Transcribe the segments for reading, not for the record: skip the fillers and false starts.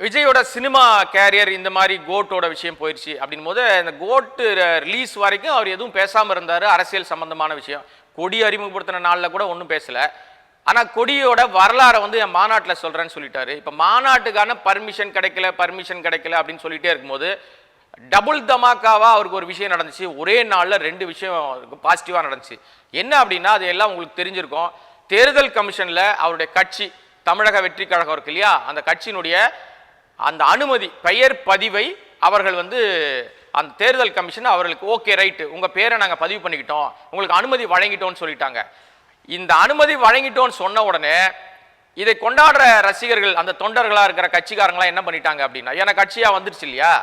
விஜயோட cinema carrier இந்த மாதிரி கோட்டோட விஷயம் போயிடுச்சு அப்படின் போது இந்த கோட்டு ரிலீஸ் வரைக்கும் அவர் எதுவும் பேசாமல் இருந்தார். அரசியல் சம்பந்தமான விஷயம் கொடி அறிமுகப்படுத்தின நாளில் கூட ஒன்றும் பேசலை. ஆனால் கொடியோட வரலாறை வந்து என் மாநாட்டில் சொல்கிறேன்னு சொல்லிட்டாரு. இப்போ மாநாட்டுக்கான பர்மிஷன் கிடைக்கல அப்படின்னு சொல்லிட்டே இருக்கும்போது டபுள் தமாக்காவா அவருக்கு ஒரு விஷயம் நடந்துச்சு. ஒரே நாளில் 2 விஷயம் பாசிட்டிவாக நடந்துச்சு. என்ன அப்படின்னா அது எல்லாம் உங்களுக்கு தெரிஞ்சிருக்கும். தேர்தல் கமிஷனில் அவருடைய கட்சி தமிழக வெற்றி கழகம் இருக்கு இல்லையா, அந்த கட்சியினுடைய அந்த அனுமதி பெயர் பதிவை அவர்கள் வந்து அந்த தேர்தல் கமிஷன் அவர்களுக்கு ஓகே ரைட்டு உங்கள் பேரை நாங்கள் பதிவு பண்ணிக்கிட்டோம், உங்களுக்கு அனுமதி வழங்கிட்டோம்னு சொல்லிட்டாங்க. இந்த அனுமதி வழங்கிட்டோன்னு சொன்ன உடனே இதை கொண்டாடுற ரசிகர்கள் அந்த தொண்டர்களாக இருக்கிற கட்சிக்காரங்களாம் என்ன பண்ணிட்டாங்க அப்படின்னா, ஏன்னா கட்சியாக வந்துருச்சு இல்லையா,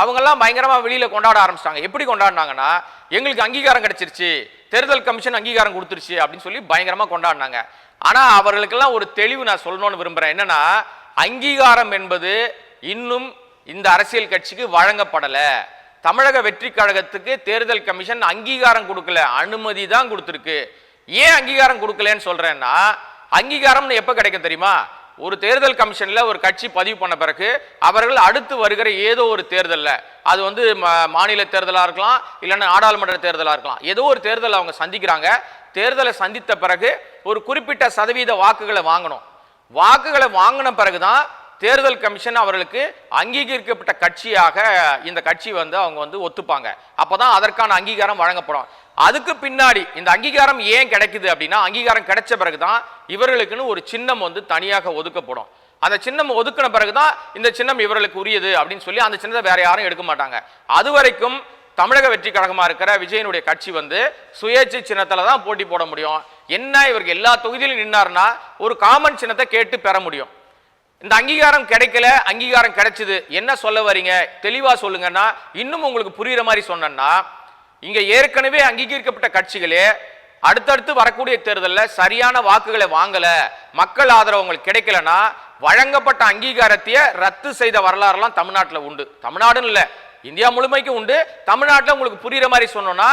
அவங்கெல்லாம் பயங்கரமாக வெளியில் கொண்டாட ஆரம்பிச்சிட்டாங்க. எப்படி கொண்டாடினாங்கன்னா, எங்களுக்கு அங்கீகாரம் கிடைச்சிருச்சு, தேர்தல் கமிஷன் அங்கீகாரம் கொடுத்துருச்சு அப்படின்னு சொல்லி பயங்கரமாக கொண்டாடினாங்க. ஆனால் அவர்களுக்கெல்லாம் ஒரு தெளிவு நான் சொல்லணும்னு விரும்புகிறேன். என்னன்னா, அங்கீகாரம் என்பது இன்னும் இந்த அரசியல் கட்சிக்கு வழங்கப்படலை. தமிழக வெற்றி கழகத்துக்கு தேர்தல் கமிஷன் அங்கீகாரம் கொடுக்கல, அனுமதி தான் கொடுத்துருக்கு. ஏன் அங்கீகாரம் கொடுக்கலன்னு சொல்றேன்னா, அங்கீகாரம்னு எப்போ கிடைக்கும் தெரியுமா, ஒரு தேர்தல் கமிஷன்ல ஒரு கட்சி பதிவு பண்ண பிறகு அவர்கள் அடுத்து வருகிற ஏதோ ஒரு தேர்தலில், அது வந்து மாநில தேர்தலாக இருக்கலாம், இல்லைன்னா நாடாளுமன்ற தேர்தலாக இருக்கலாம், ஏதோ ஒரு தேர்தல் அவங்க சந்திக்கிறாங்க. தேர்தலை சந்தித்த பிறகு ஒரு குறிப்பிட்ட சதவீத வாக்குகளை வாங்கணும். வாக்குகளை வாங்கின பிறகுதான் தேர்தல் கமிஷன் அவர்களுக்கு அங்கீகரிக்கப்பட்ட கட்சியாக இந்த கட்சி வந்து அவங்க வந்து ஒத்துப்பாங்க. அப்போதான் அதற்கான அங்கீகாரம் வழங்கப்படும். அதுக்கு பின்னாடி இந்த அங்கீகாரம் ஏன் கிடைக்குது அப்படின்னா, அங்கீகாரம் கிடைச்ச பிறகுதான் இவர்களுக்குன்னு ஒரு சின்னம் வந்து தனியாக ஒதுக்கப்படும். அந்த சின்னம் ஒதுக்கின பிறகுதான் இந்த சின்னம் இவர்களுக்கு உரியது அப்படின்னு சொல்லி அந்த சின்னத்தை வேற யாரும் எடுக்க மாட்டாங்க. அது வரைக்கும் தமிழக வெற்றி கழகமா இருக்கிற விஜயனுடைய கட்சி வந்து சுயேட்சை சின்னத்துல தான் போட்டி போட முடியும். என்ன இவருக்கு எல்லா தொகுதியிலும் நின்னார்னா ஒரு காமன் சின்னத்தை கேட்டு பெற முடியும். இந்த அங்கீகாரம் கிடைக்கல, அங்கீகாரம் கிடைச்சது, என்ன சொல்ல வரீங்க தெளிவா சொல்லுங்கன்னா, இன்னும் உங்களுக்கு புரியுற மாதிரி சொன்னா, இங்க ஏற்கனவே அங்கீகரிக்கப்பட்ட கட்சிகளே அடுத்தடுத்து வரக்கூடிய தேர்தலில் சரியான வாக்குகளை வாங்கல, மக்கள் ஆதரவு உங்களுக்கு கிடைக்கலன்னா வழங்கப்பட்ட அங்கீகாரத்தையே ரத்து செய்த வரலாறுலாம் தமிழ்நாட்டில் உண்டு. தமிழ்நாடுன்னு இல்லை, இந்தியா முழுமைக்கு உண்டு. தமிழ்நாட்டில் உங்களுக்கு புரியுற மாதிரி சொன்னோம்னா,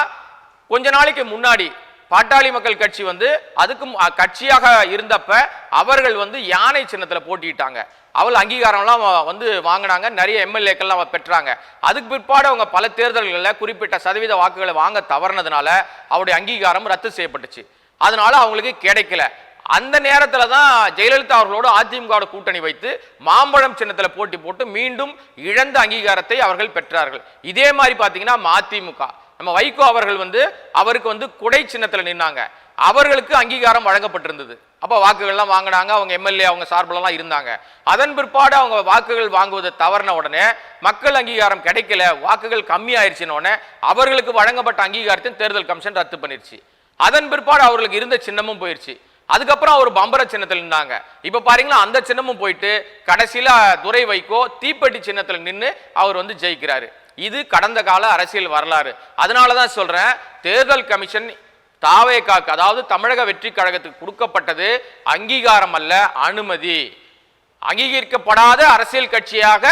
கொஞ்ச நாளைக்கு முன்னாடி பாட்டாளி மக்கள் கட்சி வந்து அதுக்கு கட்சியாக இருந்தப்ப அவர்கள் வந்து யானை சின்னத்தில் போட்டிட்டாங்க. அவள் அங்கீகாரம்லாம் வந்து வாங்கினாங்க, நிறைய எம்எல்ஏக்கள்லாம் பெற்றாங்க. அதுக்கு பிற்பாடு அவங்க பல தேர்தல்களில் குறிப்பிட்ட சதவீத வாக்குகளை வாங்க தவறினதுனால அவருடைய அங்கீகாரம் ரத்து செய்யப்பட்டுச்சு. அதனால அவங்களுக்கு கிடைக்கல. அந்த நேரத்தில் தான் ஜெயலலிதா அவர்களோடு அதிமுக கூட்டணி வைத்து மாம்பழம் சின்னத்தில் போட்டி போட்டு மீண்டும் இழந்த அங்கீகாரத்தை அவர்கள் பெற்றார்கள். இதே மாதிரி பார்த்தீங்கன்னா மதிமுக நம்ம வைகோ அவர்கள் வந்து அவருக்கு வந்து குடை சின்னத்தில் நின்னாங்க, அவர்களுக்கு அங்கீகாரம் வழங்கப்பட்டிருந்தது. அப்போ வாக்குகள்லாம் வாங்கினாங்க, அவங்க எம்எல்ஏ அவங்க சார்பிலலாம் இருந்தாங்க. அதன் பிற்பாடு அவங்க வாக்குகள் வாங்குவதை தவறின உடனே மக்கள் அங்கீகாரம் கிடைக்கல, வாக்குகள் கம்மி ஆயிடுச்சுன்னு உடனே அவர்களுக்கு வழங்கப்பட்ட அங்கீகாரத்தை தேர்தல் கமிஷன் ரத்து பண்ணிருச்சு. அதன் பிற்பாடு அவர்களுக்கு இருந்த சின்னமும் போயிடுச்சு. அதுக்கப்புறம் அவர் பம்பர சின்னத்தில் நின்னாங்க. இப்ப பாருங்களா, அந்த சின்னமும் போயிட்டு கடைசியில துரை வைகோ தீப்பெட்டி சின்னத்தில் நின்று அவர் வந்து ஜெயிக்கிறாரு. இது கடந்த கால அரசியல் வரலாறு. அதனாலதான் சொல்றேன், தேர்தல் கமிஷன் தாவேகாக்கு அதாவது தமிழக வெற்றி கழகத்துக்கு கொடுக்கப்பட்டது அங்கீகாரம் அல்ல, அனுமதி. அங்கீகரிக்கப்படாத அரசியல் கட்சியாக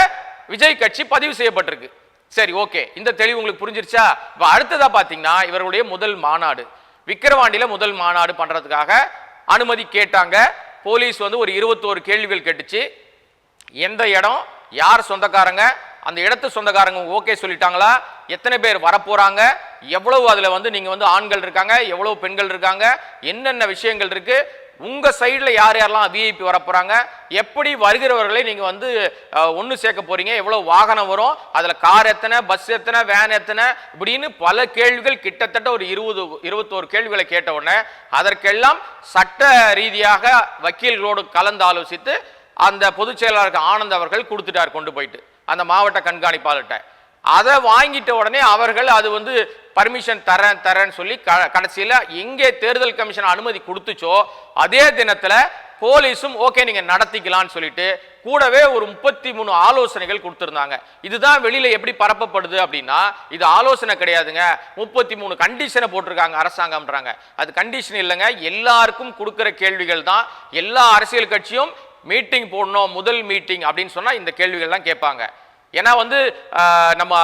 விஜய் கட்சி பதிவு செய்யப்பட்டிருக்கு. சரி, ஓகே, இந்த தெளிவு உங்களுக்கு புரிஞ்சிருச்சா? இப்ப அடுத்ததா பாத்தீங்கன்னா இவர்களுடைய முதல் மாநாடு விக்கிரவாண்டியில முதல் மாநாடு பண்றதுக்காக அனுமதி கேட்டாங்க. போலீஸ் வந்து ஒரு 21 கேள்விகள் கேட்டுச்சு. எந்த இடம், யார் சொந்தக்காரங்க, அந்த இடத்து சொந்தக்காரங்க ஓகே சொல்லிட்டாங்களா, எத்தனை பேர் வரப்போறாங்க, எவ்வளவு அதுல வந்து நீங்க வந்து ஆண்கள் இருக்காங்க, எவ்வளவு பெண்கள் இருக்காங்க, என்னென்ன விஷயங்கள் இருக்கு, உங்க சைடுல யார் யாரெல்லாம் விஐபி வரப்போறாங்க, எப்படி வருகிறவர்களை நீங்க வந்து ஒன்று சேர்க்க போறீங்க, எவ்வளவு வாகனம் வரும், அதுல கார் எத்தனை, பஸ் எத்தனை, வேன் எத்தனை, இப்படின்னு பல கேள்விகள், கிட்டத்தட்ட ஒரு 21 கேள்விகளை கேட்ட உடனே அதற்கெல்லாம் சட்ட ரீதியாக வக்கீல்களோடு கலந்து ஆலோசித்து அந்த பொதுச் செயலாளருக்கு ஆனந்த் அவர்கள் கொடுத்துட்டார் கொண்டு போயிட்டு அந்த மாவட்ட கண்காணிப்பாளர்கிட்ட. அதை வாங்கிட்ட உடனே அவர்கள் அது வந்து பர்மிஷன் தரேன்னு சொல்லி கடைசியில் எங்கே தேர்தல் கமிஷன் அனுமதி கொடுத்துச்சோ அதே தினத்துல போலீஸும் ஓகே நீங்க நடத்திக்கலாம்னு சொல்லிட்டு கூடவே ஒரு 33 ஆலோசனைகள் கொடுத்திருந்தாங்க. இதுதான் வெளியில எப்படி பரப்பப்படுது அப்படின்னா, இது ஆலோசனை கிடையாதுங்க, 33 கண்டிஷனை போட்டிருக்காங்க அரசாங்கம்ன்றாங்க. அது கண்டிஷன் இல்லைங்க, எல்லாருக்கும் கொடுக்கிற கேள்விகள் தான். எல்லா அரசியல் கட்சியும் மீட்டிங் போடணும், முதல் மீட்டிங் அப்படின்னு சொன்னா இந்த கேள்விகள்லாம் கேட்பாங்க. ஏன்னா வந்து நம்ம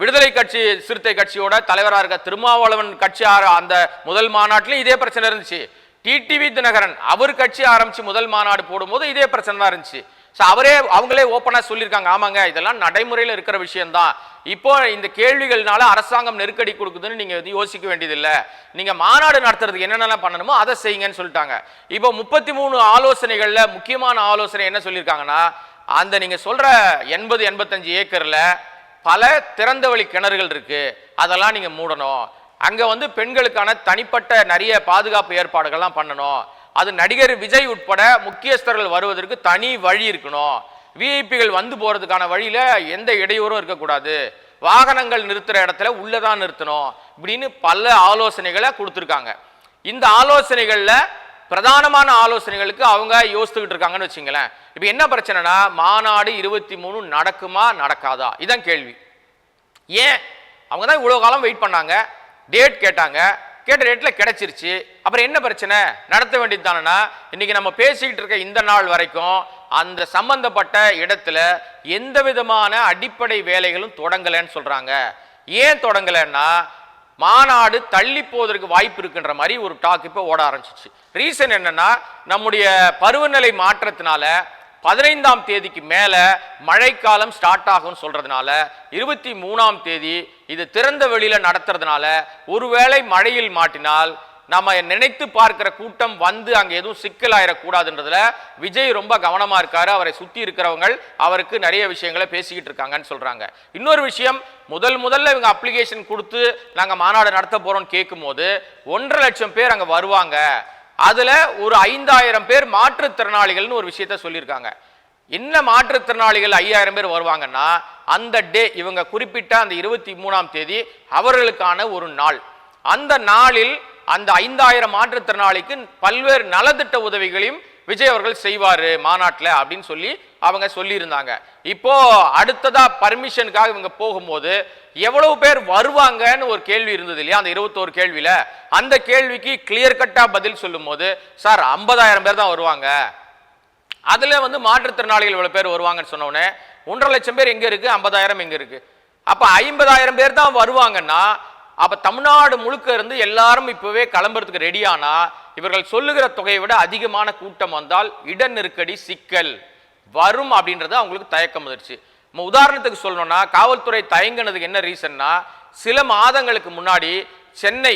விடுதலை கட்சி சிறுத்தை கட்சியோட தலைவராக இருக்க திருமாவளவன் கட்சி அந்த முதல் மாநாட்டில் இதே பிரச்சனை இருந்துச்சு. டிடிவி தினகரன் அவர் கட்சி ஆரம்பிச்சு முதல் மாநாடு போடும்போது இதே பிரச்சனை தான் இருந்துச்சு. அவங்களே ஓப்பனா சொல்லியிருக்காங்க, ஆமாங்க இதெல்லாம் நடைமுறையில் இருக்கிற விஷயம்தான். இப்போ இந்த கேள்விகள்னால அரசாங்கம் நெருக்கடி கொடுக்குதுன்னு நீங்க யோசிக்க வேண்டியதில்லை, நீங்க மாநாடு நடத்துறதுக்கு என்னென்னலாம் பண்ணணுமோ அதை செய்யுங்கன்னு சொல்லிட்டாங்க. இப்போ 33 ஆலோசனைகள்ல முக்கியமான ஆலோசனை என்ன சொல்லியிருக்காங்கன்னா, அந்த நீங்க சொல்ற 80-85 ஏக்கர்ல பல திறந்த வழி கிணறுகள் இருக்கு, அதெல்லாம் நீங்க மூடணும். அங்க வந்து பெண்களுக்கான தனிப்பட்ட நிறைய பாதுகாப்பு ஏற்பாடுகள்லாம் பண்ணணும். அது நடிகர் விஜய் உட்பட முக்கியஸ்தர்கள் வருவதற்கு தனி வழி இருக்கணும். விஐபிகள் வந்து போறதுக்கான வழியில எந்த இடையூறும் இருக்கக்கூடாது. வாகனங்கள் நிறுத்துற இடத்துல உள்ளதான் நிறுத்தணும். இப்படின்னு பல ஆலோசனைகளை கொடுத்துருக்காங்க. இந்த ஆலோசனைகள்ல பிரதானமான ஆலோசனைகளுக்கு அவங்க யோசித்துக்கிட்டு இருக்காங்கன்னு வச்சுங்களேன். இப்ப என்ன பிரச்சனைனா, மாநாடு 23 நடக்குமா நடக்காதா இதான் கேள்வி. ஏன் அவங்க தான் இவ்வளவு காலம் வெயிட் பண்ணாங்க, டேட் கேட்டாங்க, கேட்ட டேட்ல கிடைச்சிருச்சு. அப்புறம் என்ன பிரச்சனை, நடத்த வேண்டியது தானேனா? இன்னைக்கு நம்ம பேசிக்கிட்டு இருக்க இந்த நாள் வரைக்கும் அந்த சம்பந்தப்பட்ட இடத்துல எந்த விதமான அடிப்படை வேலைகளும் தொடங்கலைன்னு சொல்றாங்க. ஏன் தொடங்கலைன்னா, மாநாடு தள்ளி போவதற்கு வாய்ப்பு இருக்குன்ற மாதிரி ஒரு டாக் இப்போ ஓட ஆரம்பிச்சிச்சு. ரீசன் என்னன்னா, நம்முடைய பருவநிலை மாற்றத்தினால 15ஆம் தேதிக்கு மேல மழைக்காலம் ஸ்டார்ட் ஆகும் சொல்றதுனால 23ஆம் தேதி இது திறந்த வெளியில நடத்துறதுனால ஒருவேளை மழையில் மாட்டினால் நம்ம நினைத்து பார்க்கிற கூட்டம் வந்து அங்க எதுவும் சிக்கல் ஆயிடக்கூடாதுன்றதுல விஜய் ரொம்ப கவனமா இருக்காரு. அவரை சுத்தி இருக்கிறவங்க அவருக்கு நிறைய விஷயங்களை பேசிக்கிட்டு இருக்காங்கன்னு சொல்றாங்க. இன்னொரு விஷயம், முதல்ல இவங்க அப்ளிகேஷன் கொடுத்து நாங்க மாநாடு நடத்த போறோம்னு கேட்கும் போது 1.5 லட்சம் பேர் அங்க வருவாங்க, அதுல ஒரு 5000 பேர் மாற்றுத்திறனாளிகள்னு ஒரு விஷயத்த சொல்லியிருக்காங்க. என்ன மாற்றுத்திறனாளிகள் 5000 பேர் வருவாங்கன்னா, அந்த டே இவங்க குறிப்பிட்ட அந்த 23ஆம் தேதி அவர்களுக்கான ஒரு நாள். அந்த நாளில் அந்த 5000 மாற்றுத்திறனாளிக்கு பல்வேறு நலத்திட்ட உதவிகளையும் விஜய் அவர்கள் செய்வாரு மாநாட்டில் அப்படின்னு சொல்லி அவங்க சொல்லியிருந்தாங்க. இப்போ அடுத்ததா பர்மிஷனுக்காக இவங்க போகும்போது எவ்வளவு பேர் வருவாங்கன்னு ஒரு கேள்வி இருந்தது இல்லையா, அந்த 21 கேள்வியில அந்த கேள்விக்கு கிளியர் கட்டா பதில் சொல்லும் போது, சார் 50,000 பேர் தான் வருவாங்க, அதுல வந்து மாற்றுத்திறனாளிகள் இவ்வளவு பேர் வருவாங்கன்னு சொன்ன உடனே 1.5 லட்சம் பேர் எங்க இருக்கு, 50,000 எங்க இருக்கு? அப்ப 50,000 பேர் தான் வருவாங்கன்னா, அப்ப தமிழ்நாடு முழுக்க இருந்து எல்லாரும் இப்பவே கிளம்புறதுக்கு ரெடியானா இவர்கள் சொல்லுகிற தொகையை விட அதிகமான கூட்டம் வந்தால் இட நெருக்கடி சிக்கல் வரும் அப்படின்றது அவங்களுக்கு தயக்கம் வந்துருச்சு. உதாரணத்துக்கு சொல்லணும்னா, காவல்துறை தயங்கினதுக்கு என்ன ரீசன்னா, சில மாதங்களுக்கு முன்னாடி சென்னை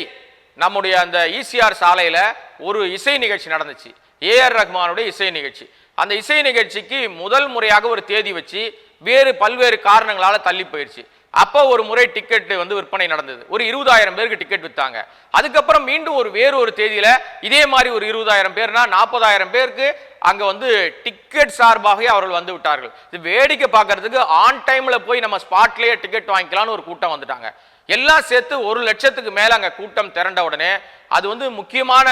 நம்முடைய அந்த ஈசிஆர் சாலையில ஒரு இசை நிகழ்ச்சி நடந்துச்சு, ஏஆர் ரஹ்மானுடைய இசை நிகழ்ச்சி. அந்த இசை நிகழ்ச்சிக்கு முதல் முறையாக ஒரு தேதி வச்சு வேறு பல்வேறு காரணங்களால தள்ளி போயிடுச்சு. அப்போ ஒரு முறை டிக்கெட் வந்து விற்பனை நடந்தது, ஒரு 20,000 பேருக்கு டிக்கெட் வித்தாங்க. அதுக்கப்புறம் மீண்டும் வேறு ஒரு தேதியில இதே மாதிரி ஒரு 20,000 பேர்னா 40,000 பேருக்கு அங்க வந்து டிக்கெட் சார்பாக அவர்கள் வந்து விட்டார்கள். இது வேடிக்கை பார்க்கறதுக்கு ஆன் டைம்ல போய் நம்ம ஸ்பாட்லயே டிக்கெட் வாங்கிக்கலாம்னு ஒரு கூட்டம் வந்துட்டாங்க. எல்லாம் சேர்த்து 1 லட்சத்துக்கு மேல அங்க கூட்டம் திரண்ட உடனே அது வந்து முக்கியமான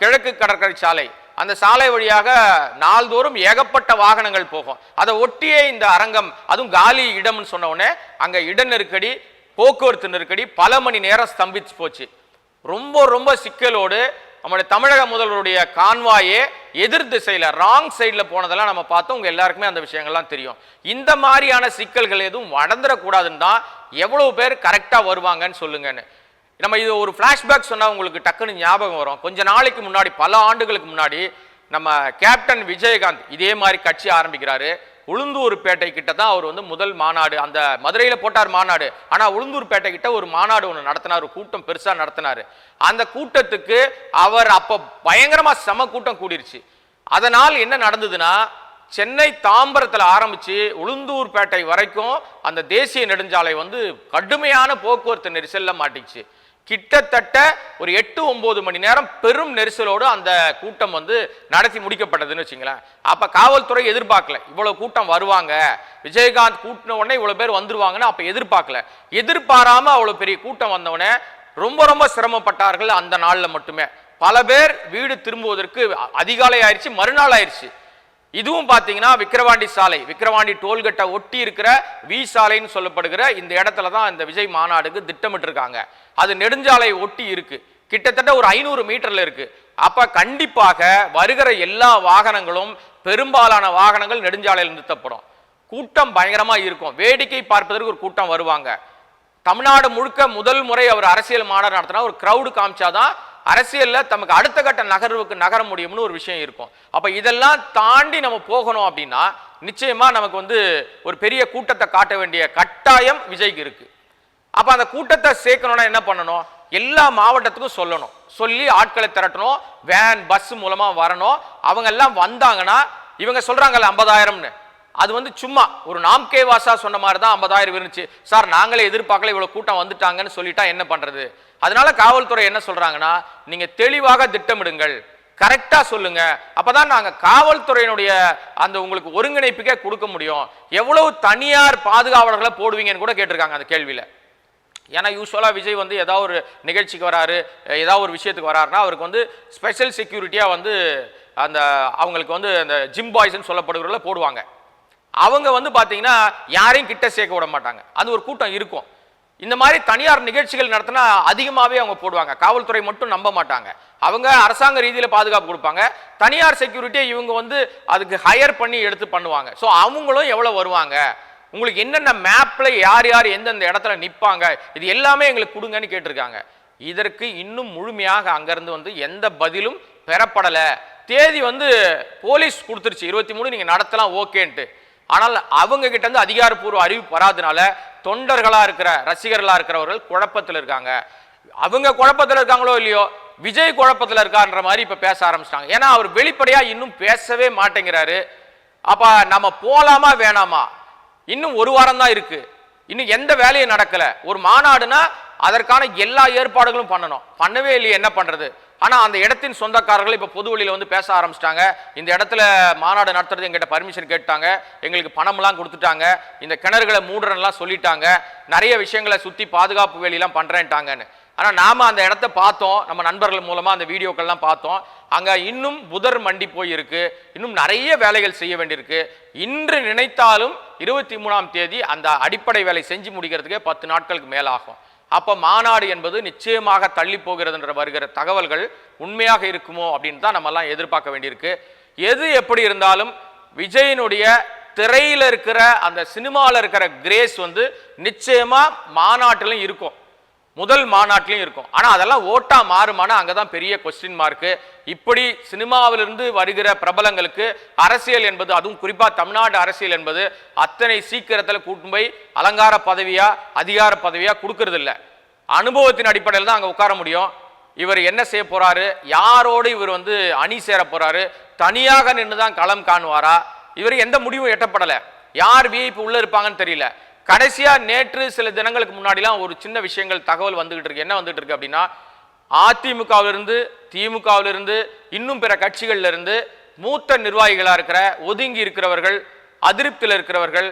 கிழக்கு கடற்கரை சாலை, அந்த சாலை வழியாக நாள்தோறும் ஏகப்பட்ட வாகனங்கள் போகும். அதை ஒட்டியே இந்த அரங்கம், அதுவும் காலி இடம்னு சொன்ன உடனே அங்க இட நெருக்கடி, போக்குவரத்து நெருக்கடி பல மணி நேரம் ஸ்தம்பிச்சு போச்சு. ரொம்ப சிக்கலோடு நம்முடைய தமிழக முதல்வருடைய கான்வாயே எதிர் திசையில ராங் சைட்ல போனதெல்லாம் நம்ம பார்த்தோம். உங்க எல்லாருக்குமே அந்த விஷயங்கள்லாம் தெரியும். இந்த மாதிரியான சிக்கல்கள் எதுவும் நடந்துடக்கூடாதுன்னு தான் எவ்வளவு பேர் கரெக்டா வருவாங்கன்னு சொல்லுங்கன்னு நம்ம இது ஒரு பிளாஷ்பேக் சொன்னா உங்களுக்கு டக்குன்னு ஞாபகம் வரும். கொஞ்ச நாளைக்கு முன்னாடி, பல ஆண்டுகளுக்கு முன்னாடி நம்ம கேப்டன் விஜயகாந்த் இதே மாதிரி கட்சி ஆரம்பிக்கிறாரு. உளுந்தூர்பேட்டை கிட்ட தான் அவர் வந்து முதல் மாநாடு, அந்த மதுரையில போட்டார் மாநாடு, ஆனா உளுந்தூர்பேட்டை கிட்ட ஒரு மாநாடு ஒன்று நடத்தினார், கூட்டம் பெருசா நடத்தினாரு. அந்த கூட்டத்துக்கு அவர் அப்ப பயங்கரமா செம கூட்டம் கூடிருச்சு. அதனால் என்ன நடந்ததுன்னா, சென்னை தாம்பரத்தில் ஆரம்பிச்சு உளுந்தூர்பேட்டை வரைக்கும் அந்த தேசிய நெடுஞ்சாலை வந்து கடுமையான போக்குவரத்து நெரிசல்ல மாட்டிச்சு. கிட்டத்தட்ட ஒரு 8-9 மணி நேரம் பெரும் நெரிசலோடு அந்த கூட்டம் வந்து நடத்தி முடிக்கப்பட்டதுன்னு வச்சுங்களேன். அப்ப காவல்துறை எதிர்பார்க்கல இவ்வளவு கூட்டம் வருவாங்க, விஜயகாந்த் கூட்டின உடனே இவ்வளவு பேர் வந்துருவாங்கன்னு அப்ப எதிர்பார்க்கல. எதிர்பாராம அவ்வளவு பெரிய கூட்டம் வந்தவொடனே ரொம்ப சிரமப்பட்டார்கள். அந்த நாள்ல மட்டுமே பல பேர் வீடு திரும்புவதற்கு அதிகாலை ஆயிடுச்சு, மறுநாள் ஆயிடுச்சு. இதுவும் பாத்தீங்கன்னா விக்கிரவாண்டி சாலை, விக்கிரவாண்டி டோல்கட்டை ஒட்டி இருக்கிற வி சாலைன்னு சொல்லப்படுகிற இந்த இடத்துல தான் இந்த விஜய் மாநாடுக்கு திட்டமிட்டு இருக்காங்க. அது நெடுஞ்சாலை ஒட்டி இருக்கு, கிட்டத்தட்ட ஒரு 500 மீட்டர்ல இருக்கு. அப்ப கண்டிப்பாக வருகிற எல்லா வாகனங்களும், பெரும்பாலான வாகனங்கள் நெடுஞ்சாலையில் நிறுத்தப்படும். கூட்டம் பயங்கரமா இருக்கும். வேடிக்கை பார்ப்பதற்கு ஒரு கூட்டம் வருவாங்க. தமிழ்நாடு முழுக்க முதல் முறை அவர் அரசியல் மாநாடு நடத்தினா ஒரு கிரௌடு காமிச்சாதான் அரசியல்ல நமக்கு அடுத்த கட்ட நகர்வுக்கு நகர முடியும்னு ஒரு விஷயம் இருக்கும். அப்ப இதெல்லாம் தாண்டி நம்ம போகணும் அப்படின்னா நிச்சயமா நமக்கு வந்து ஒரு பெரிய கூட்டத்தை காட்ட வேண்டிய கட்டாயம் விஜய்க்கு இருக்கு. அப்ப அந்த கூட்டத்தை சேர்க்கணும்னா என்ன பண்ணணும்? எல்லா மாவட்டத்துக்கும் சொல்லணும், சொல்லி ஆட்களை திரட்டணும், வேன் பஸ் மூலமா வரணும். அவங்க எல்லாம் வந்தாங்கன்னா இவங்க சொல்றாங்கல்ல 50,000ன்னு, அது வந்து சும்மா ஒரு நாம்கே வாசா சொன்ன மாதிரி தான் 50,000 இருந்துச்சு சார், நாங்களே எதிர்பார்க்கல இவ்வளவு கூட்டம் வந்துட்டாங்கன்னு சொல்லிட்டா என்ன பண்றது? அதனால காவல்துறை என்ன சொல்றாங்கன்னா, நீங்க தெளிவாக திட்டமிடுங்கள், கரெக்டா சொல்லுங்க, அப்பதான் நாங்க காவல்துறையினுடைய அந்த உங்களுக்கு ஒருங்கிணைப்புக்கே கொடுக்க முடியும். எவ்வளவு தனியார் பாதுகாவலர்களை போடுவீங்கன்னு கூட கேட்டிருக்காங்க அந்த கேள்வியில. ஏன்னா யூஸ்வலா விஜய் வந்து ஏதாவது ஒரு நிகழ்ச்சிக்கு வராரு, ஏதாவது ஒரு விஷயத்துக்கு வராருன்னா அவருக்கு வந்து ஸ்பெஷல் செக்யூரிட்டியா வந்து அந்த அவங்களுக்கு வந்து அந்த ஜிம் பாய்ஸ்ன்னு சொல்லப்படுகிறவங்கள போடுவாங்க. அவங்க வந்து பாத்தீங்கன்னா யாரையும் கிட்ட சேர்க்க விட மாட்டாங்க, அது ஒரு கூட்டம் இருக்கும். இந்த மாதிரி தனியார் நிகழ்ச்சிகள் நடத்தினா அதிகமாகவே அவங்க போடுவாங்க, காவல்துறை மட்டும் நம்ப மாட்டாங்க, அவங்க அரசாங்க ரீதியில பாதுகாப்பு கொடுப்பாங்க, தனியார் செக்யூரிட்டியை இவங்க வந்து அதுக்கு ஹையர் பண்ணி எடுத்து பண்ணுவாங்க. ஸோ அவங்களும் எவ்வளவு வருவாங்க, உங்களுக்கு என்னென்ன மேப்ல யார் யார் எந்தெந்த இடத்துல நிற்பாங்க, இது எல்லாமே எங்களுக்கு கொடுங்கன்னு கேட்டிருக்காங்க. இதற்கு இன்னும் முழுமையாக அங்கிருந்து வந்து எந்த பதிலும் பெறப்படல. தேதி வந்து போலீஸ் கொடுத்துருச்சு 23 நீங்க நடத்தலாம் ஓகேன்ட்டு. ஆனால் அவங்க கிட்ட இருந்து அதிகாரப்பூர்வ அறிவிப்பு வராதனால தொண்டர்களா இருக்கிற ரசிகர்களா இருக்கிறவர்கள் குழப்பத்தில் இருக்காங்க. அவங்க குழப்பத்தில் இருக்காங்களோ இல்லையோ, விஜய் குழப்பத்தில் இருக்கான்ற மாதிரி இப்ப பேச ஆரம்பிச்சிட்டாங்க. ஏன்னா அவர் வெளிப்படையா இன்னும் பேசவே மாட்டேங்கிறாரு. அப்ப நம்ம போலாமா வேணாமா? இன்னும் ஒரு வாரம் தான் இருக்கு, இன்னும் எந்த வேலையும் நடக்கல. ஒரு மாநாடுனா அதற்கான எல்லா ஏற்பாடுகளும் பண்ணணும், பண்ணவே இல்லையே, என்ன பண்றது? ஆனா அந்த இடத்தின் சொந்தக்காரர்கள் இப்ப பொது வழியில வந்து பேச ஆரம்பிச்சிட்டாங்க. இந்த இடத்துல மாநாடு நடத்துறது எங்கிட்ட பர்மிஷன் கேட்டாங்க, எங்களுக்கு பணம்லாம் கொடுத்துட்டாங்க, இந்த கிணறுகளை மூடுறலாம் சொல்லிட்டாங்க, நிறைய விஷயங்களை சுத்தி பாதுகாப்பு வேலையெல்லாம் பண்றேன்ட்டாங்கன்னு. ஆனா நாம அந்த இடத்த பார்த்தோம், நம்ம நண்பர்கள் மூலமா அந்த வீடியோக்கள்லாம் பார்த்தோம். அங்க இன்னும் புதர் மண்டி போய் இருக்கு, இன்னும் நிறைய வேலைகள் செய்ய வேண்டியிருக்கு. இன்று நினைத்தாலும் 23ஆம் தேதி அந்த அடிப்படை வேலை செஞ்சு முடிக்கிறதுக்கே 10 நாட்களுக்கு மேலாகும். அப்ப மாநாடு என்பது நிச்சயமாக தள்ளி போகிறது என்ற வருகிற தகவல்கள் உண்மையாக இருக்குமோ அப்படின்னு தான் நம்ம எல்லாம் எதிர்பார்க்க வேண்டியிருக்கு. எது எப்படி இருந்தாலும் விஜயினுடைய திரையில இருக்கிற அந்த சினிமாவில் இருக்கிற கிரேஸ் வந்து நிச்சயமா மாநாட்டிலும் இருக்கும், முதல் மாநாட்டிலையும் இருக்கும். ஆனா அதெல்லாம் ஓட்டா மாறுமானா அங்கதான் பெரிய கொஸ்டின் மார்க்கு. இப்படி சினிமாவிலிருந்து வருகிற பிரபலங்களுக்கு அரசியல் என்பது, அதுவும் குறிப்பா தமிழ்நாடு அரசியல் என்பது அத்தனை சீக்கிரத்தில் கூட்டும் போய் அலங்கார பதவியா அதிகார பதவியா கொடுக்கறது இல்லை. அனுபவத்தின் அடிப்படையில் தான் அங்க உட்கார முடியும். இவர் என்ன செய்ய போறாரு, யாரோடு இவர் வந்து அணி சேர போறாரு, தனியாக நின்று தான் களம் காணுவாரா, இவர் எந்த முடிவும் எட்டப்படலை, யார் விஐபி உள்ள இருப்பாங்கன்னு தெரியல. கடைசியா நேற்று சில தினங்களுக்கு முன்னாடிலாம் ஒரு சின்ன விஷயங்கள் தகவல் வந்துகிட்டு இருக்கு. என்ன வந்துட்டு இருக்கு அப்படின்னா, அதிமுகவிலிருந்து திமுகவிலிருந்து இன்னும் பிற கட்சிகள்ல இருந்து மூத்த நிர்வாகிகளா இருக்கிற ஒதுங்கி இருக்கிறவர்கள், அதிருப்தியில் இருக்கிறவர்கள்,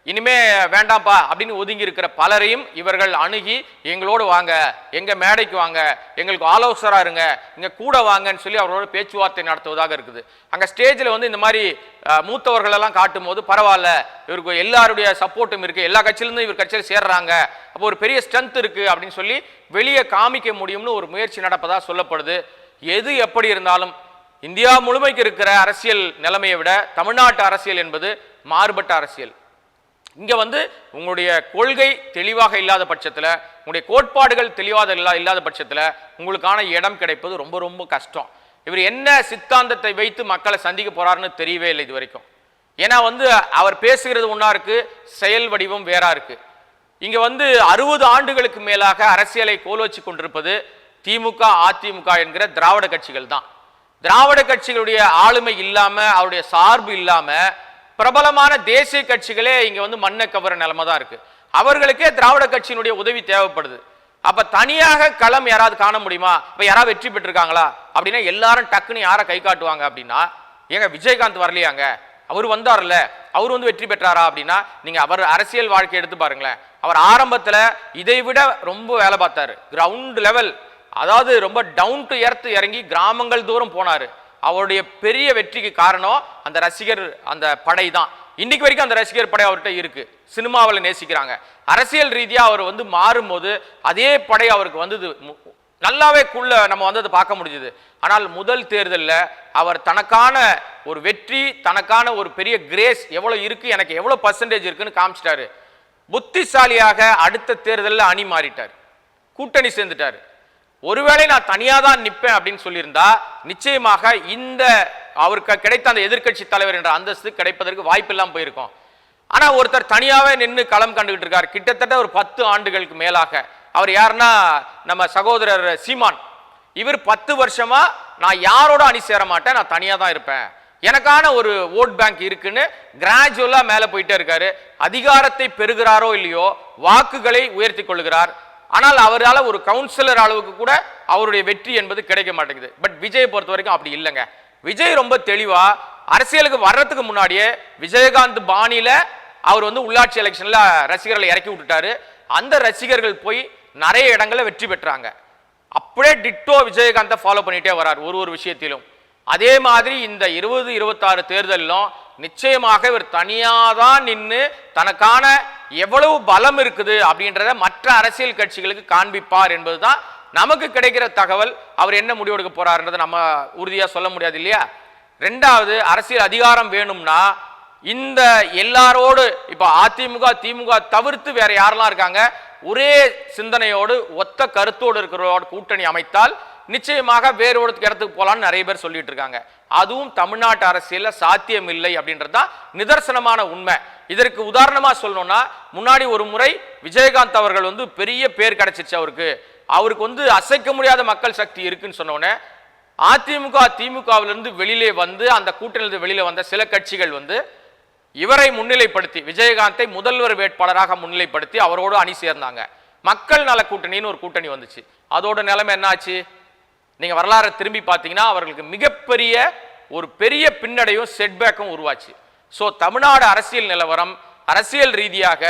இனிமே வேண்டாம்ப்பா அப்படின்னு ஒதுங்கி இருக்கிற பலரையும் இவர்கள் அணுகி எங்களோடு வாங்க, எங்க மேடைக்கு வாங்க, எங்களுக்கு ஆலோசகரா இருங்க, இங்க கூட வாங்கன்னு சொல்லி அவரோட பேச்சுவார்த்தை நடத்துவதாக இருக்குது. அங்க ஸ்டேஜில் வந்து இந்த மாதிரி மூத்தவர்கள் எல்லாம் காட்டும் போது பரவாயில்ல, இவருக்கு எல்லாருடைய சப்போர்ட்டும் இருக்கு, எல்லா கட்சியிலிருந்து இவர் கட்சியில் சேர்றாங்க, அப்போ ஒரு பெரிய ஸ்ட்ரென்த் இருக்கு அப்படின்னு சொல்லி வெளியே காமிக்க முடியும்னு ஒரு முயற்சி நடப்பதா சொல்லப்படுது. எது எப்படி இருந்தாலும் இந்தியா முழுமைக்கு இருக்கிற அரசியல் நிலைமையை விட தமிழ்நாட்டு அரசியல் என்பது மாறுபட்ட அரசியல். இங்க வந்து உங்களுடைய கொள்கை தெளிவாக இல்லாத பட்சத்தில், உங்களுடைய கோட்பாடுகள் தெளிவாக இல்லாத பட்சத்தில் உங்களுக்கான இடம் கிடைப்பது ரொம்ப ரொம்ப கஷ்டம். இவர் என்ன சித்தாந்தத்தை வைத்து மக்களை சந்திக்க போறாருன்னு தெரியவே இல்லை இது வரைக்கும். ஏன்னா வந்து அவர் பேசுகிறது ஒன்றா இருக்கு, செயல் வடிவம் வேறா இருக்கு. இங்க வந்து 60 ஆண்டுகளுக்கு மேலாக அரசியலை கோல் வச்சு கொண்டிருப்பது திமுக அதிமுக என்கிற திராவிட கட்சிகள் தான். திராவிட கட்சிகளுடைய ஆளுமை இல்லாம, அவருடைய சார்பு இல்லாம பிரபலமான தேசிய கட்சிகளே இங்க வந்து மண்ணை கவர நிலைமை தான் இருக்கு. அவர்களுக்கே திராவிட கட்சியினுடைய உதவி தேவைப்படுது. அப்ப தனியாக களம் யாராவது காண முடியுமா? இப்ப யாராவது வெற்றி பெற்றிருக்காங்களா அப்படின்னா எல்லாரும் டக்குன்னு யாரை கை காட்டுவாங்க அப்படின்னா, ஏங்க விஜயகாந்த் வரலையாங்க, அவர் வந்தார்ல, அவர் வந்து வெற்றி பெற்றாரா அப்படின்னா, நீங்க அவர் அரசியல் வாழ்க்கை எடுத்து பாருங்களேன். அவர் ஆரம்பத்துல இதை விட ரொம்ப வேலை பார்த்தாரு, கிரவுண்ட் லெவல், அதாவது ரொம்ப டவுன் டு எர்த் இறங்கி கிராமங்கள் தூரம் போனாரு. அவருடைய பெரிய வெற்றிக்கு காரணம் அந்த ரசிகர், அந்த படை தான். இன்னைக்கு வரைக்கும் அந்த ரசிகர் படை அவர்கிட்ட இருக்கு, சினிமாவில் நேசிக்கிறாங்க. அரசியல் ரீதியா அவர் வந்து மாறும்போது அதே படை அவருக்கு வந்தது, நல்லாவே நம்ம வந்து அதை பார்க்க முடிஞ்சது. ஆனால் முதல் தேர்தலில் அவர் தனக்கான ஒரு வெற்றி, தனக்கான ஒரு பெரிய கிரேஸ் எவ்வளவு இருக்கு, எனக்கு எவ்வளவு பர்சன்டேஜ் இருக்குன்னு காமிச்சிட்டாரு. புத்திசாலியாக அடுத்த தேர்தலில் அணி மாறிட்டார், கூட்டணி சேர்ந்துட்டாரு. ஒருவேளை நான் தனியா தான் நிற்பேன் அப்படின்னு சொல்லியிருந்தா நிச்சயமாக இந்த அவருக்கு கிடைத்த அந்த எதிர்க்கட்சி தலைவர் என்ற அந்தஸ்து கிடைப்பதற்கு வாய்ப்பெல்லாம் போயிருக்கும். ஆனா ஒருத்தர் தனியாவே நின்று களம் கண்டுகிட்டு இருக்கார் கிட்டத்தட்ட ஒரு 10 ஆண்டுகளுக்கு மேலாக. அவர் யாருன்னா நம்ம சகோதரர் சீமான். இவர் 10 வருஷமா நான் யாரோட அணி சேர மாட்டேன், நான் தனியா தான் இருப்பேன், எனக்கான ஒரு ஓட் பேங்க் இருக்குன்னு கிராஜுவலா மேல போயிட்டே இருக்காரு. அதிகாரத்தை பெறுகிறாரோ இல்லையோ வாக்குகளை உயர்த்தி கொள்கிறார். ஆனால் அவரால் ஒரு கவுன்சிலர் அளவுக்கு கூட அவருடைய வெற்றி என்பது கிடைக்க மாட்டேங்குது. பட் விஜயை பொறுத்த வரைக்கும் அப்படி இல்லைங்க. விஜய் ரொம்ப தெளிவா அரசியலுக்கு வர்றதுக்கு முன்னாடியே விஜயகாந்த் பாணியில அவர் வந்து உள்ளாட்சி எலெக்ஷன்ல ரசிகர்களை இறக்கி விட்டுட்டாரு. அந்த ரசிகர்கள் போய் நிறைய இடங்களில் வெற்றி பெற்றாங்க. அப்படியே டிட்டோ விஜயகாந்தை ஃபாலோ பண்ணிட்டே வரார் ஒரு விஷயத்திலும். அதே மாதிரி இந்த 2026 தேர்தலிலும் நிச்சயமாக இவர் தனியாதான் நின்று தனக்கான எவ்வளவு பலம் இருக்குது அப்படின்றத மற்ற அரசியல் கட்சிகளுக்கு காண்பிப்பார் என்பதுதான் நமக்கு கிடைக்கிற தகவல். அவர் என்ன முடிவெடுக்க போறாருன்றதை நம்ம உறுதியா சொல்ல முடியாது இல்லையா. ரெண்டாவது, அரசியல் அதிகாரம் வேணும்னா இந்த எல்லாரோடு இப்ப அதிமுக திமுக தவிர்த்து வேற யாரெல்லாம் இருக்காங்க, ஒரே சிந்தனையோடு ஒத்த கருத்தோடு இருக்கிறோட கூட்டணி அமைத்தால் நிச்சயமாக வேறு ஒரு இடத்துக்கு போலான்னு நிறைய பேர் சொல்லிட்டு இருக்காங்க. அதுவும் தமிழ்நாட்டு அரசியல்ல சாத்தியம் இல்லை அப்படின்றதுதான் நிதர்சனமான உண்மை. இதற்கு உதாரணமா சொல்லணும்னா, முன்னாடி ஒரு முறை விஜயகாந்த் அவர்கள் வந்து பெரிய பேர் கிடைச்சிச்சு அவருக்கு வந்து அசைக்க முடியாத மக்கள் சக்தி இருக்குன்னு சொன்னோன்னே அதிமுக திமுகவிலிருந்து வெளியிலே வந்து அந்த கூட்டணியிலிருந்து வெளியில வந்த சில கட்சிகள் வந்து இவரை முன்னிலைப்படுத்தி விஜயகாந்தை முதல்வர் வேட்பாளராக முன்னிலைப்படுத்தி அவரோடு அணி சேர்ந்தாங்க. மக்கள் நல கூட்டணின்னு ஒரு கூட்டணி வந்துச்சு. அதோட நிலைமை என்ன ஆச்சு? நீங்க வரலாறு திரும்பி பார்த்தீங்கன்னா அவர்களுக்கு மிகப்பெரிய ஒரு பெரிய பின்னடையும் செட்பேக்கும் உருவாச்சு. ஸோ தமிழ்நாடு அரசியல் நிலவரம் அரசியல் ரீதியாக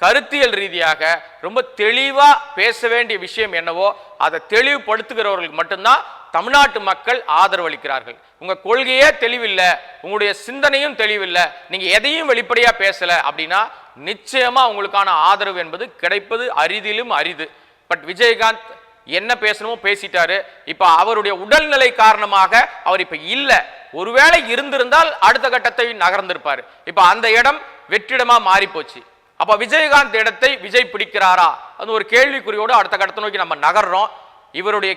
கருத்தியல் ரீதியாக ரொம்ப தெளிவா பேச வேண்டிய விஷயம் என்னவோ அதை தெளிவுபடுத்துகிறவர்களுக்கு மட்டும்தான் தமிழ்நாட்டு மக்கள் ஆதரவு அளிக்கிறார்கள். உங்க கொள்கையே தெளிவில்லை, உங்களுடைய சிந்தனையும் தெளிவில்லை, நீங்க எதையும் வெளிப்படையா பேசல அப்படின்னா நிச்சயமா உங்களுக்கான ஆதரவு என்பது கிடைப்பது அரிதிலும் அரிது. பட் விஜயகாந்த் என்ன பேசணுமோ பேசிட்டாரு. இப்ப அவருடைய உடல்நிலை காரணமாக அவர் இப்ப இல்ல. ஒருவேளை இருந்திருந்தால் அடுத்த கட்டத்தை நகர்ந்திருப்பாரு. இப்ப அந்த இடம் வெற்றிடமா மாறி போச்சு. அப்ப விஜயகாந்த் இடத்தை விஜய் பிடிக்கிறாரா அது ஒரு கேள்விக்குறியோடு அடுத்த கட்டத்தை நோக்கி நம்ம நகர்றோம். இவருடைய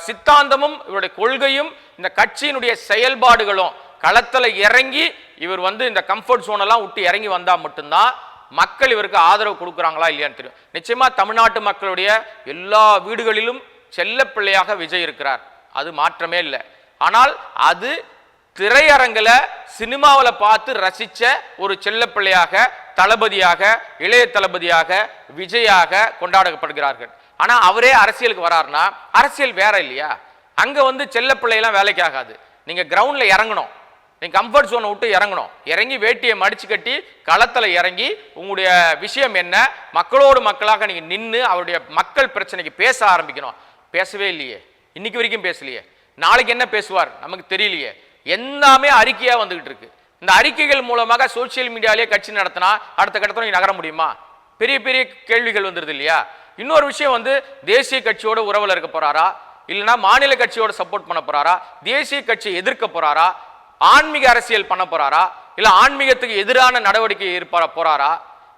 சித்தாந்தமும் இவருடைய கொள்கையும் இந்த கட்சியினுடைய செயல்பாடுகளும் களத்துல இறங்கி இவர் வந்து இந்த கம்ஃபர்ட் ஜோன் எல்லாம் விட்டு இறங்கி வந்தா மட்டும்தான் மக்கள் இவருக்கு ஆதரவு கொடுக்குறாங்களா இல்லையான்னு தெரியும். நிச்சயமா தமிழ்நாட்டு மக்களுடைய எல்லா வீடுகளிலும் செல்ல பிள்ளையாக விஜய் இருக்கிறார், அது மாற்றமே இல்லை. ஆனால் அது திரையரங்கில சினிமாவில் பார்த்து ரசிச்ச ஒரு செல்ல பிள்ளையாக தளபதியாக இளைய தளபதியாக விஜயாக கொண்டாடப்படுகிறார்கள். ஆனா அவரே அரசியலுக்கு வராருன்னா அரசியல் வேற இல்லையா? அங்க வந்து செல்ல பிள்ளையெல்லாம் வேலைக்கு ஆகாது. நீங்க கிரவுண்ட்ல இறங்கணும், நீங்க கம்ஃபர்ட் ஜோனை விட்டு இறங்கணும், இறங்கி வேட்டியை மடிச்சு கட்டி களத்துல இறங்கி உங்களுடைய விஷயம் என்ன மக்களோடு மக்களாக நீங்க நின்று அவருடைய மக்கள் பிரச்சனைக்கு பேச ஆரம்பிக்கணும். பேசவே இல்லையே, இன்னைக்கு வரைக்கும் பேசலையே. நாளைக்கு என்ன பேசுவார் நமக்கு தெரியலையே. எல்லாமே அறிக்கையா வந்துகிட்டு இருக்கு. இந்த அறிக்கைகள் மூலமாக சோசியல் மீடியாலேயே கட்சி நடத்தினா அடுத்த கட்டத்தில் நீங்க நகர முடியுமா? பெரிய பெரிய கேள்விகள் வந்துருது இல்லையா? இன்னொரு விஷயம் வந்து தேசிய கட்சியோட உறவுல இருக்க போறாரா, இல்லைன்னா மாநில கட்சியோட சப்போர்ட் பண்ண போறாரா, தேசிய கட்சியை எதிர்க்க போறாரா, ஆன்மீக அரசியல் பண்ண போறாரா, இல்ல ஆன்மீகத்துக்கு எதிரான நடவடிக்கை போறாரா,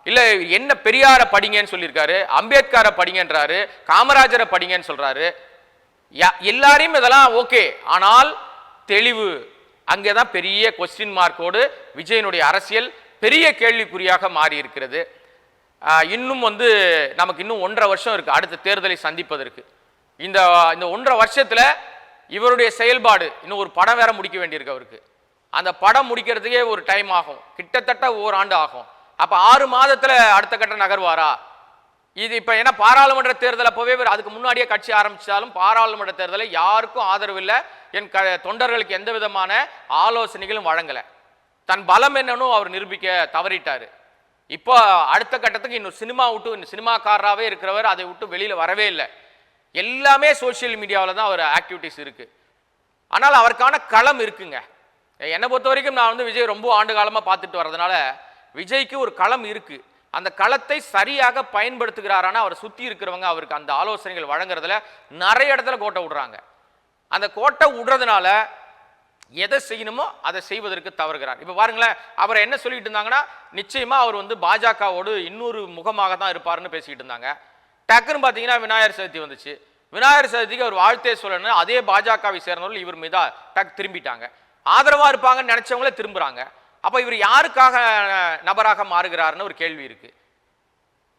இல்ல என்ன பெரியார படிங்கன்னு சொல்லியிருக்காரு, அம்பேத்கரை படிங்கன்றாரு, காமராஜரை படிங்கன்னு சொல்றாரு. எல்லாரையும் இதெல்லாம் ஓகே, ஆனால் தெளிவு அங்கேதான் பெரிய கொஸ்டின் மார்க்கோடு விஜயனுடைய அரசியல் பெரிய கேள்விக்குறியாக மாறி இருக்கிறது. இன்னும் வந்து நமக்கு இன்னும் 1.5 வருஷம் இருக்கு அடுத்த தேர்தலை சந்திப்பதற்கு. இந்த 1.5 வருஷத்துல இவருடைய செயல்பாடு இன்னும் ஒரு படம் வேற முடிக்க வேண்டியிருக்கு அவருக்கு. அந்த படம் முடிக்கிறதுக்கே ஒரு டைம் ஆகும், கிட்டத்தட்ட ஓராண்டு ஆகும். அப்ப 6 மாதத்துல அடுத்த கட்ட நகர்வாரா? இது இப்ப ஏன்னா பாராளுமன்ற தேர்தல் அப்பவே அதுக்கு முன்னாடியே கட்சி ஆரம்பிச்சாலும் பாராளுமன்ற தேர்தலை யாருக்கும் ஆதரவு இல்லை, என் தொண்டர்களுக்கு எந்த விதமான ஆலோசனைகளும் வழங்கல. தன் பலம் என்னன்னு அவர் நிரூபிக்க தவறிட்டாரு. இப்போ அடுத்த கட்டத்துக்கு இன்னும் சினிமா விட்டு சினிமாக்காரராகவே இருக்கிறவர் அதை விட்டு வெளியில வரவே இல்லை. எல்லாமே சோசியல் மீடியாவில் தான் அவர் ஆக்டிவிட்டிஸ் இருக்கு. ஆனால் அவருக்கான களம் இருக்குங்க. என்னை பொறுத்த வரைக்கும் நான் வந்து விஜய் ரொம்ப ஆண்டு காலமாக பார்த்துட்டு வர்றதுனால விஜய்க்கு ஒரு களம் இருக்கு. அந்த களத்தை சரியாக பயன்படுத்துகிறாரானா அவரை சுற்றி இருக்கிறவங்க அவருக்கு அந்த ஆலோசனைகள் வழங்குறதுல நிறைய இடத்துல கோட்டை விடுறாங்க. அந்த கோட்டை விடுறதுனால எதை செய்யணுமோ அதை செய்வதற்கு தவறுகிறார். இப்போ பாருங்களேன், அவர் என்ன சொல்லிட்டு இருந்தாங்கன்னா நிச்சயமா அவர் வந்து பாஜகவோடு இன்னொரு முகமாக தான் இருப்பாருன்னு பேசிக்கிட்டு இருந்தாங்க. டக்குன்னு பார்த்தீங்கன்னா விநாயகர் சதுர்த்தி வந்துச்சு. விநாயகர் சதுர்த்திக்கு அவர் வாழ்த்தே சொல்லணும், அதே பாஜகவை சேர்ந்தவர்கள் இவர் மீதா திரும்பிட்டாங்க. ஆதரவா இருப்பாங்கன்னு நினைச்சவங்களே திரும்புறாங்க. அப்ப இவர் யாருக்காக நபராக மாறுகிறாருன்னு ஒரு கேள்வி இருக்கு.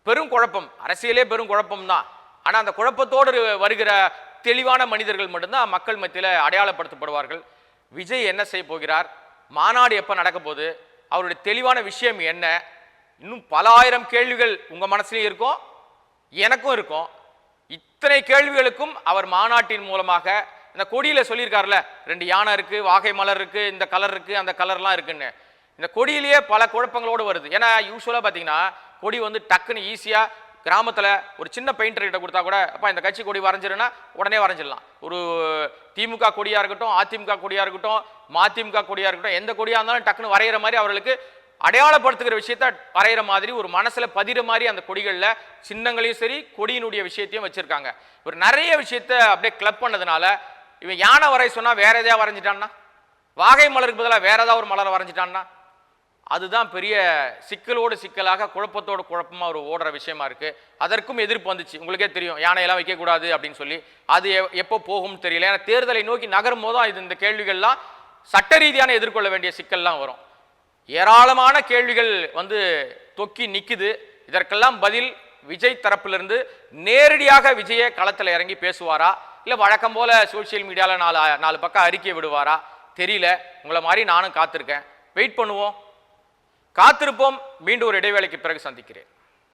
பெரும் குழப்பம், அரசியலே பெரும் குழப்பம் தான். ஆனா அந்த குழப்பத்தோடு வருகிற தெளிவான மனிதர்கள் மட்டும்தான் மக்கள் மத்தியில் அடையாளப்படுத்தப்படுவார்கள். விஜய் என்ன செய்ய போகிறார், மாநாடு எப்ப நடக்க போகுது, அவருடைய தெளிவான விஷயம் என்ன, இன்னும் பல ஆயிரம் கேள்விகள் உங்க மனசுலயும் இருக்கும், எனக்கும் இருக்கும். இத்தனை கேள்விகளுக்கும் அவர் மாநாட்டின் மூலமாக, இந்த கொடியில சொல்லியிருக்காருல 2 யானை இருக்கு, வாகை மலர் இருக்கு, இந்த கலர் இருக்கு, அந்த கலர்லாம் இருக்குன்னு, இந்த கொடியிலேயே பல குழப்பங்களோடு வருது. ஏன்னா யூஸ்வலா பாத்தீங்கன்னா கொடி வந்து டக்குன்னு ஈஸியா கிராமத்துல ஒரு சின்ன பெயிண்டர் கிட்ட கொடுத்தா கூட அப்பா இந்த கட்சி கொடி வரைஞ்சிருன்னா உடனே வரைஞ்சிடலாம். ஒரு திமுக கொடியா இருக்கட்டும், அதிமுக கொடியா இருக்கட்டும், மதிமுக கொடியா இருக்கட்டும், எந்த கொடியா இருந்தாலும் டக்குன்னு வரைகிற மாதிரி அவர்களுக்கு அடையாளப்படுத்துகிற விஷயத்த வரைகிற மாதிரி ஒரு மனசுல பதிகிற மாதிரி அந்த கொடிகள்ல சின்னங்களையும் சரி கொடியினுடைய விஷயத்தையும் வச்சிருக்காங்க. ஒரு நிறைய விஷயத்த அப்படியே கிளப் பண்ணதுனால இவன் யானை வரைய சொன்னா வேற எதையா வரைஞ்சிட்டான்னா, வாகை மலருக்கு பதிலாக வேற ஏதாவது ஒரு மலரை வரைஞ்சிட்டான்னா, அதுதான் பெரிய சிக்கலோடு சிக்கலாக குழப்பத்தோடு குழப்பமா ஒரு ஓடுற விஷயமா இருக்கு. அதற்கும் எதிர்ப்பு வந்துச்சு. உங்களுக்கே தெரியும் யானையெல்லாம் வைக்கக்கூடாது அப்படின்னு சொல்லி. அது எப்போ போகும்னு தெரியல. ஏன்னா தேர்தலை நோக்கி நகரும் போதும் இது இந்த கேள்விகள்லாம் சட்ட ரீதியான எதிர்கொள்ள வேண்டிய சிக்கல்லாம் வரும். ஏராளமான கேள்விகள் வந்து தொக்கி நிக்குது. இதற்கெல்லாம் பதில் விஜய் தரப்பிலிருந்து நேரடியாக விஜயை களத்தில் இறங்கி பேசுவாரா, இல்லை வழக்கம் போல சோசியல் மீடியாவில் நாலு பக்கம் அறிக்கை விடுவாரா தெரியல. உங்களை மாதிரி நானும் காத்திருக்கேன். வெயிட் பண்ணுவோம், காத்திருப்போம். மீண்டும் ஒரு இடைவேளைக்கு பிறகு சந்திக்கிறேன்.